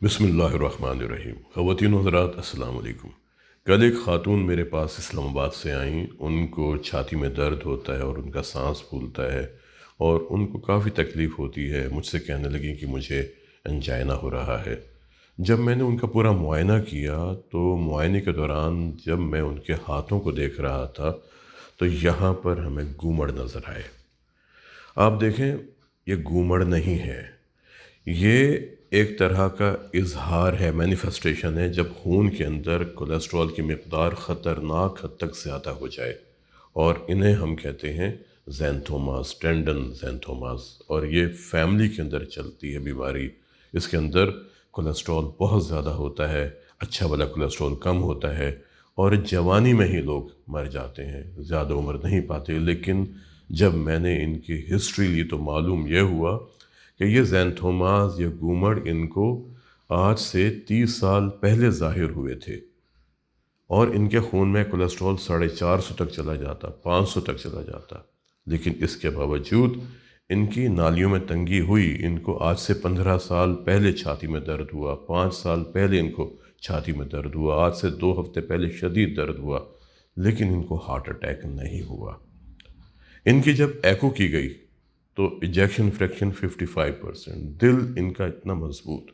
बिस्मिल्लाहिर्रहमानिर्रहीम। ख़वातीन हज़रात अस्सलाम वालेकुम। कल एक ख़ातून मेरे पास इस्लामाबाद से आईं। उनको छाती में दर्द होता है और उनका सांस फूलता है और उनको काफ़ी तकलीफ़ होती है। मुझसे कहने लगी कि मुझे एंजाइना हो रहा है। जब मैंने उनका पूरा मुआयना किया तो मुआयने के दौरान जब मैं उनके हाथों को देख रहा था तो यहाँ पर हमें गूमड़ नज़र आए। आप देखें, ये गूमड़ नहीं है, ये एक तरह का इजहार है, मैनिफेस्टेशन है जब खून के अंदर कोलेस्ट्रॉल की मकदार ख़तरनाक हद तक ज़्यादा हो जाए, और इन्हें हम कहते हैं ज़ैंथोमास, टेंडन ज़ैंथोमास। और ये फैमिली के अंदर चलती है बीमारी। इसके अंदर कोलेस्ट्रॉल बहुत ज़्यादा होता है, अच्छा वाला कोलेस्ट्रॉल कम होता है और जवानी में ही लोग मर जाते हैं, ज़्यादा उम्र नहीं पाते। लेकिन जब मैंने इनकी हिस्ट्री ली तो मालूम यह हुआ कि ये ज़ैंथोमास या गूमड़ इनको आज से 30 साल पहले ज़ाहिर हुए थे और इनके खून में कोलेस्ट्रॉल 450 तक चला जाता, 500 तक चला जाता। लेकिन इसके बावजूद इनकी नालियों में तंगी हुई। इनको आज से 15 साल पहले छाती में दर्द हुआ, 5 साल पहले इनको छाती में दर्द हुआ, आज से 2 हफ्ते पहले शदीद दर्द हुआ, लेकिन इनको हार्ट अटैक नहीं हुआ। इनकी जब एको की गई तो इजेक्शन फ्रैक्शन 55%। दिल इनका इतना मजबूत,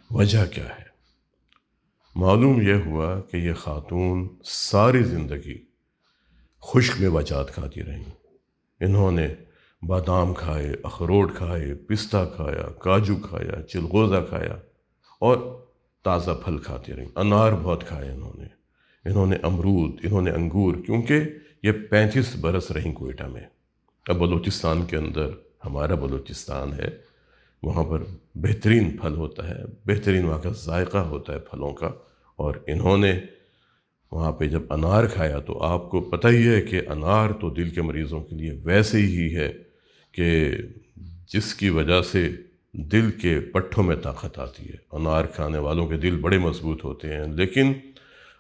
वजह क्या है? मालूम यह हुआ कि ये ख़ातून सारी ज़िंदगी खुश्क मेवाजात खाती रहीं। इन्होंने बादाम खाए, अखरोट खाए, पिस्ता खाया, काजू खाया, चिलगोज़ा खाया और ताज़ा फल खाती रहीं। अनार बहुत खाए इन्होंने अमरूद, इन्होंने अंगूर, क्योंकि ये 35 बरस रहीं कोयटा में। अब बलूचिस्तान के अंदर, हमारा बलूचिस्तान है, वहाँ पर बेहतरीन फल होता है, बेहतरीन वहाँ का जायका होता है फलों का। और इन्होंने वहाँ पे जब अनार खाया तो आपको पता ही है कि अनार तो दिल के मरीज़ों के लिए वैसे ही है कि जिसकी वजह से दिल के पट्ठों में ताकत आती है। अनार खाने वालों के दिल बड़े मजबूत होते हैं। लेकिन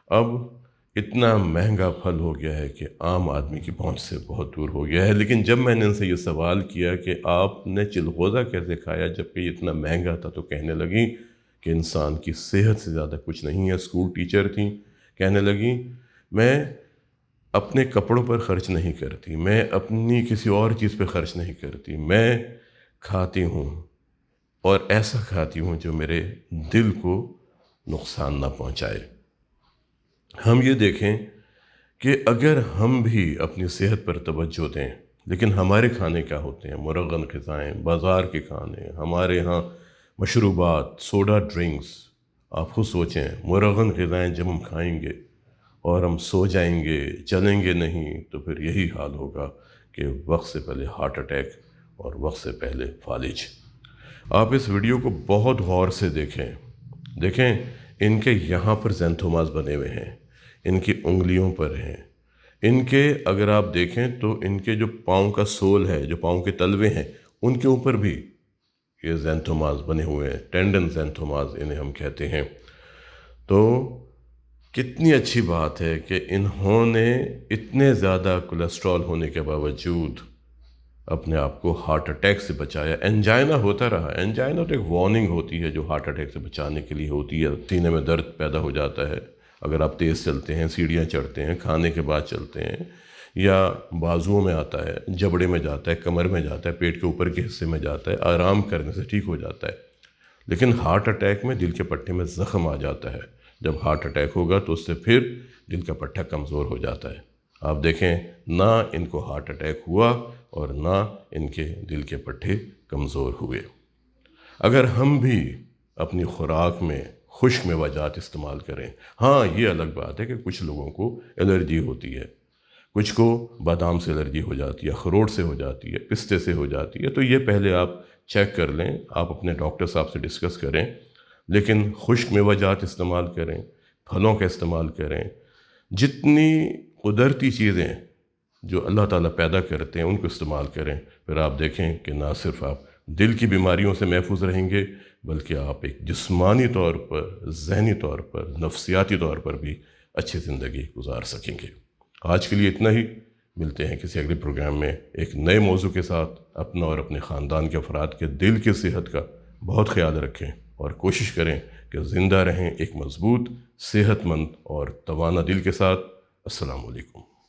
अब इतना महंगा फल हो गया है कि आम आदमी की पहुंच से बहुत दूर हो गया है। लेकिन जब मैंने इनसे ये सवाल किया कि आपने चिलगोज़ा कैसे खाया जबकि इतना महंगा था, तो कहने लगी कि इंसान की सेहत से ज़्यादा कुछ नहीं है। स्कूल टीचर थी, कहने लगी मैं अपने कपड़ों पर ख़र्च नहीं करती, मैं अपनी किसी और चीज़ पर ख़र्च नहीं करती, मैं खाती हूँ और ऐसा खाती हूँ जो मेरे दिल को नुकसान ना पहुँचाए। हम ये देखें कि अगर हम भी अपनी सेहत पर तवज्जो दें, लेकिन हमारे खाने क्या होते हैं? मुरगन ग़िज़ाएँ, बाज़ार के खाने, हमारे यहाँ मशरूबात, सोडा ड्रिंक्स। आप खुद सोचें, मुरगन ग़िज़ाएँ जब हम खाएंगे और हम सो जाएंगे, चलेंगे नहीं, तो फिर यही हाल होगा कि वक्त से पहले हार्ट अटैक और वक्त से पहले फालिज। आप इस वीडियो को बहुत गौर से देखें। इनके यहाँ पर ज़ैंथोमास बने हुए हैं, इनकी उंगलियों पर हैं। इनके अगर आप देखें तो इनके जो पाँव का सोल है, जो पाँव के तलवे हैं, उनके ऊपर भी ये ज़ैंथोमास बने हुए हैं। टेंडन ज़ैंथोमास इन्हें हम कहते हैं। तो कितनी अच्छी बात है कि इन्होंने इतने ज़्यादा कोलेस्ट्रॉल होने के बावजूद अपने आप को हार्ट अटैक से बचाया। एंजाइना होता रहा। एंजाइना तो एक वार्निंग होती है जो हार्ट अटैक से बचाने के लिए होती है। सीने में दर्द पैदा हो जाता है अगर आप तेज़ चलते हैं, सीढ़ियाँ चढ़ते हैं, खाने के बाद चलते हैं, या बाजुओं में आता है, जबड़े में जाता है, कमर में जाता है, पेट के ऊपर के हिस्से में जाता है, आराम करने से ठीक हो जाता है। लेकिन हार्ट अटैक में दिल के पट्टे में ज़ख्म आ जाता है। जब हार्ट अटैक होगा तो उससे फिर दिल का पट्टा कमज़ोर हो जाता है। आप देखें, ना इनको हार्ट अटैक हुआ और ना इनके दिल के पट्टे कमज़ोर हुए। अगर हम भी अपनी खुराक में खुश्क मेवाजात इस्तेमाल करें, हाँ ये अलग बात है कि कुछ लोगों को एलर्जी होती है, कुछ को बादाम से एलर्जी हो जाती है, अखरोट से हो जाती है, पिस्ते से हो जाती है, तो ये पहले आप चेक कर लें, आप अपने डॉक्टर साहब से डिस्कस करें। लेकिन खुश्क मेवाजात इस्तेमाल करें, फलों का इस्तेमाल करें, जितनी कुदरती चीज़ें जो अल्लाह ताला पैदा करते हैं उनको इस्तेमाल करें। फिर आप देखें कि ना सिर्फ आप दिल की बीमारियों से महफूज रहेंगे, बल्कि आप एक जिस्मानी तौर पर, ज़हनी तौर पर, नफ्सियाती तौर पर भी अच्छी ज़िंदगी गुजार सकेंगे। आज के लिए इतना ही। मिलते हैं किसी अगले प्रोग्राम में एक नए मौजू के साथ। अपना और अपने ख़ानदान के अफराद के दिल की सेहत का बहुत ख्याल रखें और कोशिश करें کہ زندہ رہیں ایک مضبوط، صحت مند اور توانا دل کے ساتھ۔ السلام علیکم۔